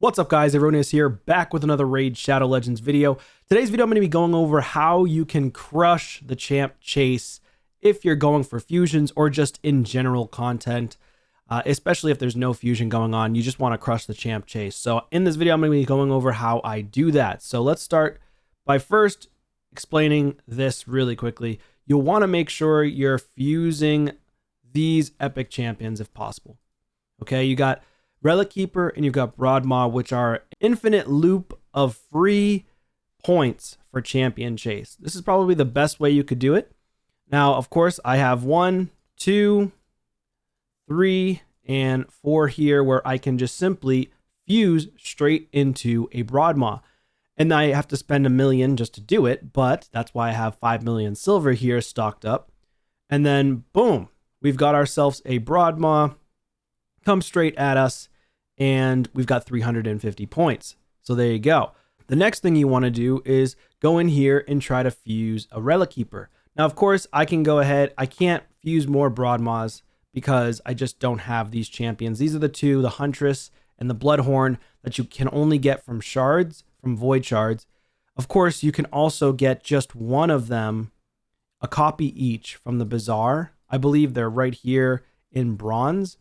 What's up guys, Erroneous here, back with another Raid Shadow Legends video. Today's video I'm going to be going over how you can crush the champ chase if you're going for fusions or just in general content, especially if there's no fusion going on, you just want to crush the champ chase. So in this video I'm going to be going over how I do that. So let's start by first explaining this really quickly. You'll want to make sure you're fusing these epic champions if possible. Okay, you got Relic Keeper and you've got Broadmaw, which are infinite loop of free points for champion chase. This is probably the best way you could do it. Now, of course, I have 1, 2, 3, and 4 here where I can just simply fuse straight into a Broadmaw. And I have to spend $1 million just to do it, but that's why I have 5 million silver here stocked up. And then boom, we've got ourselves a Broadmaw come straight at us, and we've got 350 points. So there you go. The next thing you want to do is go in here and try to fuse a Relic Keeper. Now, of course, I can go ahead. I can't fuse more Broadmaws because I just don't have these champions. These are the two, the Huntress and the Bloodhorn, that you can only get from shards, from void shards. Of course, you can also get just one of them, a copy each from the Bazaar. I believe they're right here in bronze,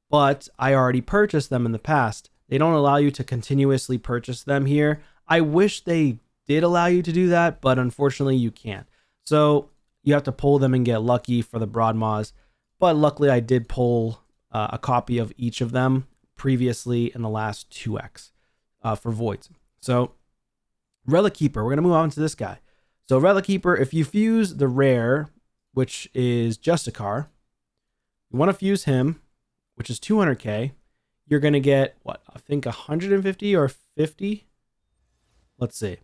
but I already purchased them in the past. They don't allow you to continuously purchase them here. I wish they did allow you to do that, but unfortunately you can't. So you have to pull them and get lucky for the Broadmaws. But luckily I did pull a copy of each of them previously in the last 2x for voids. So Relic Keeper, we're going to move on to this guy. So Relic Keeper, if you fuse the rare, which is Justicar, you want to fuse him, which is 200k, you're going to get, what, I think 150 or 50? Let's see.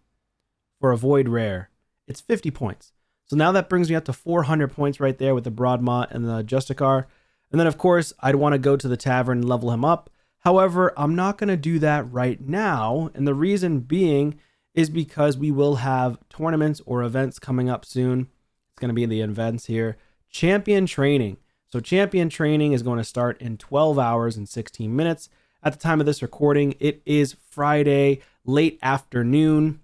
For a void rare, it's 50 points. So now that brings me up to 400 points right there with the Broadmaw and the Justicar. And then, of course, I'd want to go to the tavern and level him up. However, I'm not going to do that right now. And the reason being is because we will have tournaments or events coming up soon. It's going to be the events here. Champion training. So champion training is going to start in 12 hours and 16 minutes. At the time of this recording, it is Friday, late afternoon.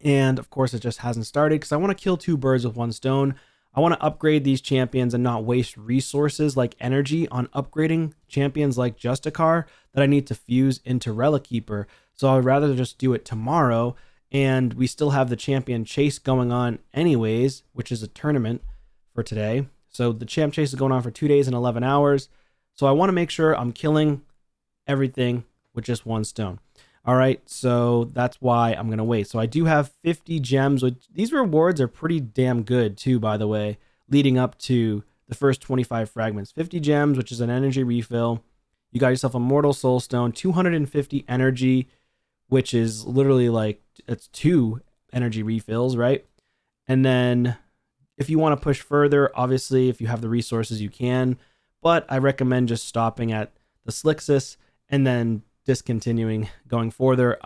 And of course, it just hasn't started because I want to kill 2 birds with 1 stone. I want to upgrade these champions and not waste resources like energy on upgrading champions like Justicar that I need to fuse into Relic Keeper. So I'd rather just do it tomorrow. And we still have the champion chase going on anyways, which is a tournament for today. So the champ chase is going on for 2 days and 11 hours. So I want to make sure I'm killing everything with just 1 stone. All right, so that's why I'm going to wait. So I do have 50 gems. These rewards are pretty damn good too, by the way, leading up to the first 25 fragments. 50 gems, which is an energy refill. You got yourself a Mortal Soul Stone, 250 energy, which is literally like, it's 2 energy refills, right? And then if you want to push further, obviously, if you have the resources, you can. But I recommend just stopping at the Slixus and then discontinuing going further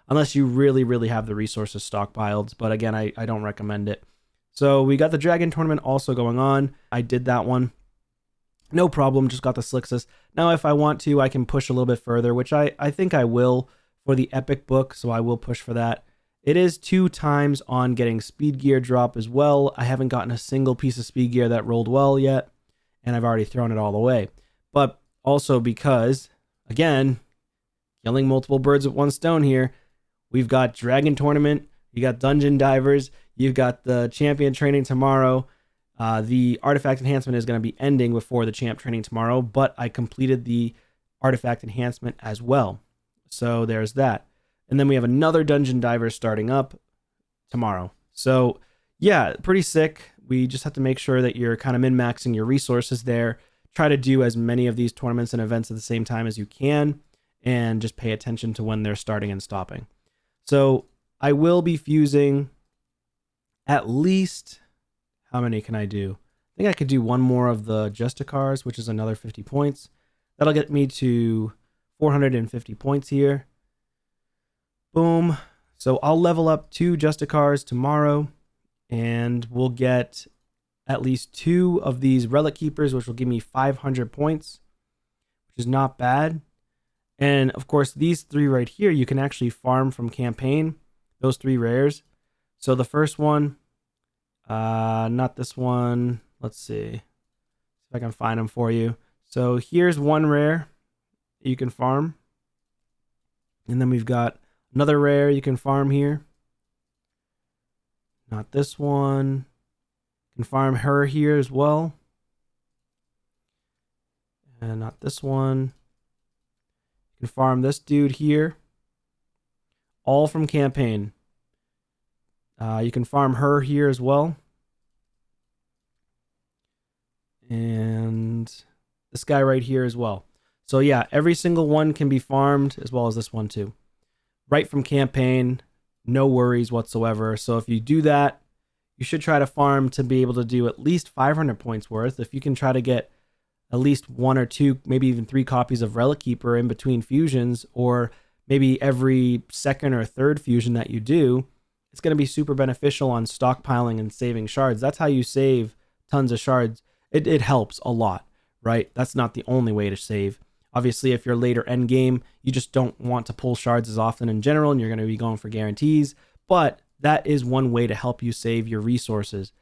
unless you really have the resources stockpiled. But again, I don't recommend it. So we got the Dragon Tournament also going on. I did that one. No problem, just got the Slixus. Now, if I want to, I can push a little bit further, which I think I will for the Epic Book, so I will push for that. It is 2 times on getting speed gear drop as well. I haven't gotten a single piece of speed gear that rolled well yet, and I've already thrown it all away. But also because, again, killing multiple birds with 1 stone here, we've got Dragon Tournament, you got Dungeon Divers, you've got the Champion Training tomorrow. The Artifact Enhancement is going to be ending before the Champ Training tomorrow, but I completed the Artifact Enhancement as well. So there's that. And then we have another Dungeon Diver starting up tomorrow. So yeah, pretty sick. We just have to make sure that you're kind of min-maxing your resources there. Try to do as many of these tournaments and events at the same time as you can, and just pay attention to when they're starting and stopping. So I will be fusing at least, how many can I do? I think I could do 1 more of the Justicars, which is another 50 points. That'll get me to 450 points here. Boom. So I'll level up 2 Justicars tomorrow, and we'll get at least 2 of these Relic Keepers, which will give me 500 points, which is not bad. And of course, these 3 right here, you can actually farm from campaign, those 3 rares. So the first one, not this one. Let's see if I can find them for you. So here's one rare you can farm. And then we've got another rare you can farm here. Not this one. You can farm her here as well. And not this one. You can farm this dude here. All from campaign. You can farm her here as well. And this guy right here as well. So yeah, every single one can be farmed, as well as this one too. Right from campaign, no worries whatsoever. So if you do that, you should try to farm to be able to do at least 500 points worth. If you can try to get at least 1 or 2, maybe even 3 copies of Relic Keeper in between fusions, or maybe every second or third fusion that you do, it's going to be super beneficial on stockpiling and saving shards. That's how you save tons of shards. It helps a lot, right? That's not the only way to save. Obviously, if you're later end game, you just don't want to pull shards as often in general, and you're going to be going for guarantees. But that is one way to help you save your resources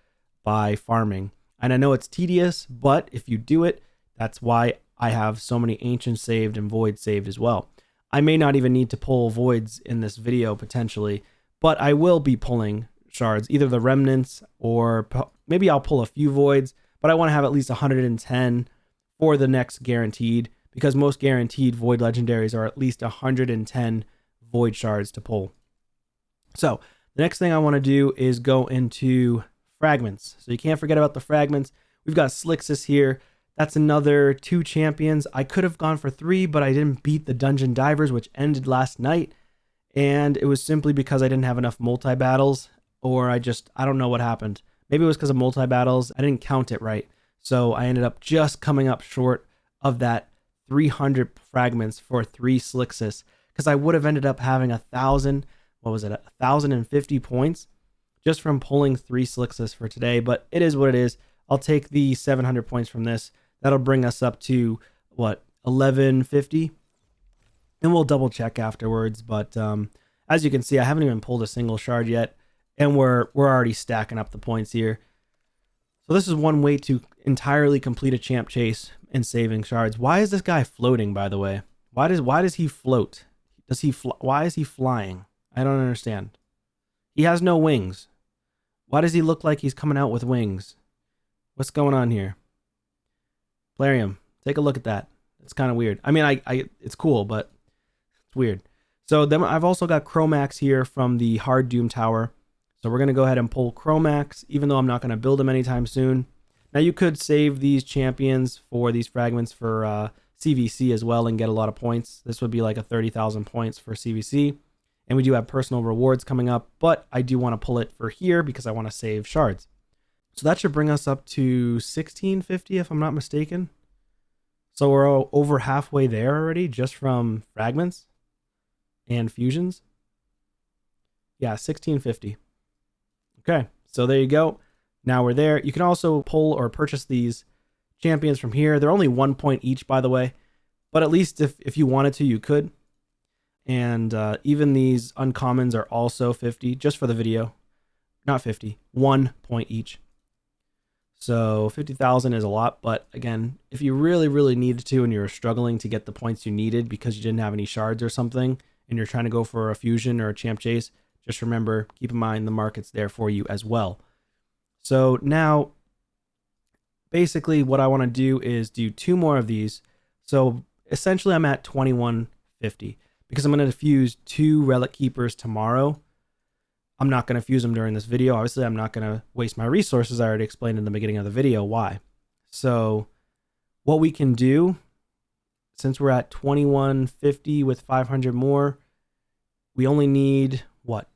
by farming. And I know it's tedious, but if you do it, that's why I have so many ancients saved and voids saved as well. I may not even need to pull voids in this video potentially, but I will be pulling shards, either the remnants or maybe I'll pull a few voids, but I want to have at least 110 for the next guaranteed, because most guaranteed void legendaries are at least 110 void shards to pull. So the next thing I want to do is go into fragments. So you can't forget about the fragments. We've got Slixus here. That's another 2 champions. I could have gone for 3, but I didn't beat the Dungeon Divers, which ended last night. And it was simply because I didn't have enough multi-battles, or I don't know what happened. Maybe it was because of multi-battles. I didn't count it right. So I ended up just coming up short of that 300 fragments for 3 Slixus, because I would have ended up having 1,050 points just from pulling 3 Slixus for today. But it is what it is. I'll take the 700 points from this. That'll bring us up to, what, 1150? And we'll double check afterwards. But as you can see, I haven't even pulled a single shard yet, and we're already stacking up the points here. So this is one way to entirely complete a champ chase and saving shards. Why is this guy floating, by the way? Why does he float? Why is he flying? I don't understand. He has no wings. Why does he look like he's coming out with wings? What's going on here? Plarium, take a look at that. It's kind of weird. I mean, it's cool, but it's weird. So then I've also got Chromax here from the Hard Doom Tower. So we're going to go ahead and pull Chromax, even though I'm not going to build him anytime soon. Now you could save these champions for these fragments for CVC as well and get a lot of points. This would be like a 30,000 points for CVC. And we do have personal rewards coming up, but I do want to pull it for here because I want to save shards. So that should bring us up to 1650 if I'm not mistaken. So we're over halfway there already just from fragments and fusions. Yeah, 1650. Okay, so there you go. Now we're there. You can also pull or purchase these champions from here. They're only 1 point each, by the way, but at least if you wanted to, you could. And even these uncommons are also 50, just for the video. Not 50, 1 point each. So 50,000 is a lot, but again, if you really, really needed to and you're struggling to get the points you needed because you didn't have any shards or something, and you're trying to go for a fusion or a champ chase, just remember, keep in mind the market's there for you as well. So now, basically what I want to do is do 2 more of these. So essentially I'm at 2150 because I'm going to fuse 2 Relic Keepers tomorrow. I'm not going to fuse them during this video. Obviously, I'm not going to waste my resources. I already explained in the beginning of the video why. So what we can do, since we're at 2150 with 500 more, we only need, what,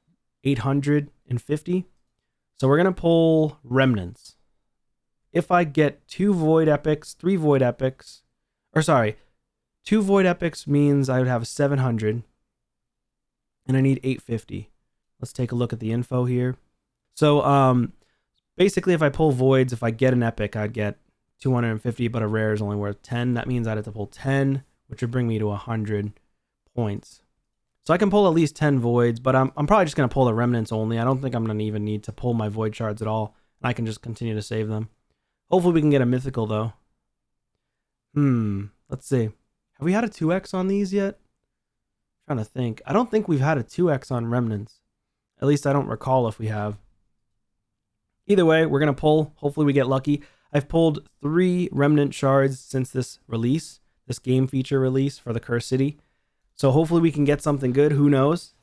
850? So we're going to pull Remnants. If I get 2 Void Epics, 3 Void Epics, or sorry, 2 Void Epics means I would have 700, and I need 850. Let's take a look at the info here. So basically, if I pull voids, if I get an epic, I'd get 250, but a rare is only worth 10. That means I'd have to pull 10, which would bring me to 100. points. So I can pull at least 10 voids, but I'm probably just going to pull the remnants only. I don't think I'm going to even need to pull my void shards at all. And I can just continue to save them. Hopefully we can get a mythical though. Let's see. Have we had a 2x on these yet? I'm trying to think. I don't think we've had a 2x on remnants. At least I don't recall if we have. Either way, we're going to pull. Hopefully we get lucky. I've pulled 3 remnant shards since this release, this game feature release for the Cursed City. So hopefully we can get something good. Who knows?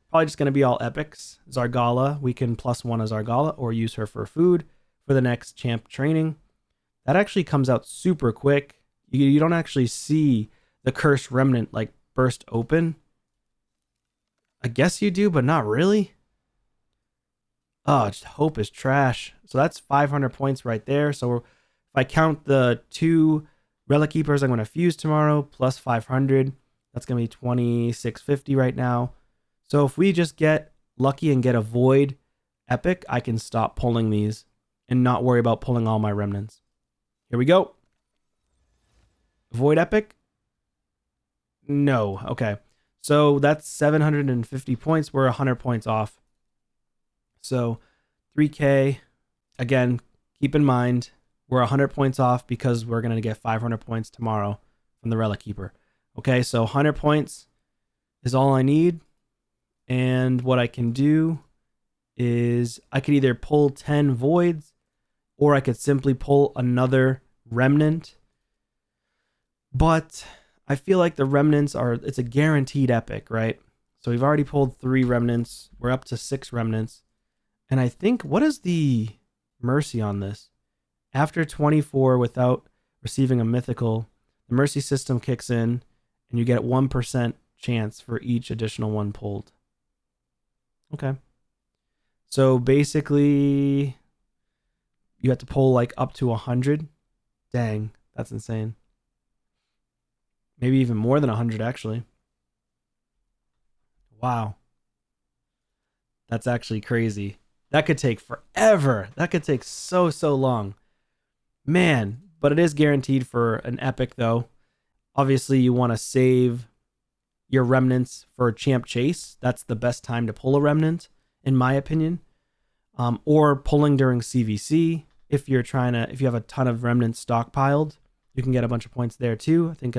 Probably just going to be all epics. Zargala, we can +1 a Zargala or use her for food for the next champ training. That actually comes out super quick. You don't actually see the cursed remnant like burst open. I guess you do, but not really. Oh, just hope is trash. So that's 500 points right there. So if I count the 2 relic keepers I'm going to fuse tomorrow plus 500, that's going to be 2650 right now. So if we just get lucky and get a void epic, I can stop pulling these and not worry about pulling all my remnants. Here we go. Void epic? No. Okay. So that's 750 points. We're 100 points off. So 3K. Again, keep in mind, we're 100 points off because we're going to get 500 points tomorrow from the Relic Keeper. Okay, so 100 points is all I need. And what I can do is I could either pull 10 voids or I could simply pull another remnant. But I feel like the remnants it's a guaranteed epic, right? So we've already pulled 3 remnants. We're up to 6 remnants. And I think, what is the mercy on this? After 24 without receiving a mythical, the mercy system kicks in and you get 1% chance for each additional one pulled. Okay. So basically, you have to pull like up to 100. Dang, that's insane. Maybe even more than 100 actually. Wow. That's actually crazy. That could take forever. That could take so long. Man, but it is guaranteed for an epic though. Obviously, you want to save your remnants for champ chase. That's the best time to pull a remnant, in my opinion. Or pulling during CVC. If you have a ton of remnants stockpiled, you can get a bunch of points there too. I think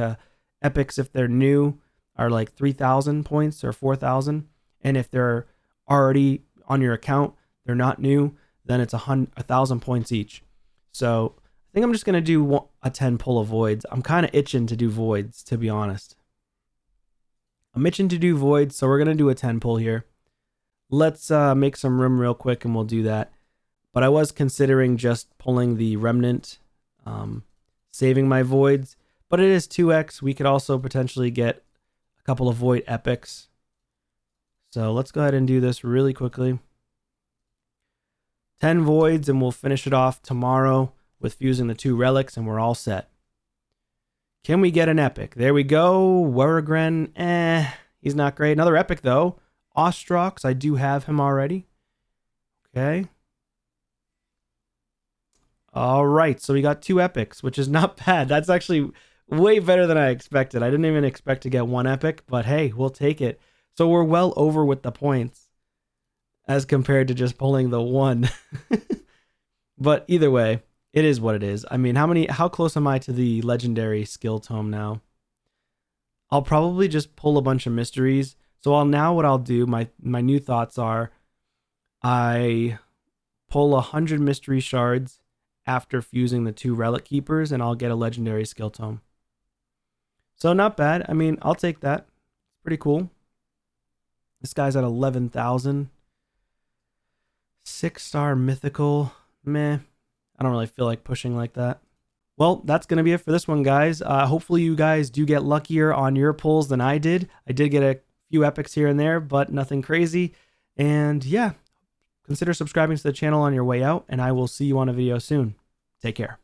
epics, if they're new, are like 3,000 points or 4,000. And if they're already on your account, they're not new, then it's 1,000 points each. So I think I'm just going to do a 10 pull of voids. I'm kind of itching to do voids, to be honest. I'm itching to do voids, so we're going to do a 10 pull here. Let's make some room real quick and we'll do that. But I was considering just pulling the remnant, saving my voids. But it is 2x. We could also potentially get a couple of void epics. So let's go ahead and do this really quickly. 10 voids and we'll finish it off tomorrow with fusing the 2 relics and we're all set. Can we get an epic? There we go. Wergren, he's not great. Another epic though. Ostrox, I do have him already. Okay. All right, so we got 2 epics, which is not bad. That's actually way better than I expected. I didn't even expect to get 1 epic, but hey, we'll take it. So we're well over with the points as compared to just pulling the 1. But either way, it is what it is. I mean, how close am I to the legendary skill tome now? I'll probably just pull a bunch of mysteries. So what I'll do, my new thoughts are, I pull 100 mystery shards after fusing the 2 relic keepers and I'll get a legendary skill tome. So not bad. I mean, I'll take that. It's pretty cool. This guy's at 11,000. 6-star mythical. Meh. I don't really feel like pushing like that. Well, that's going to be it for this one, guys. Hopefully you guys do get luckier on your pulls than I did. I did get a few epics here and there, but nothing crazy. And yeah, consider subscribing to the channel on your way out, and I will see you on a video soon. Take care.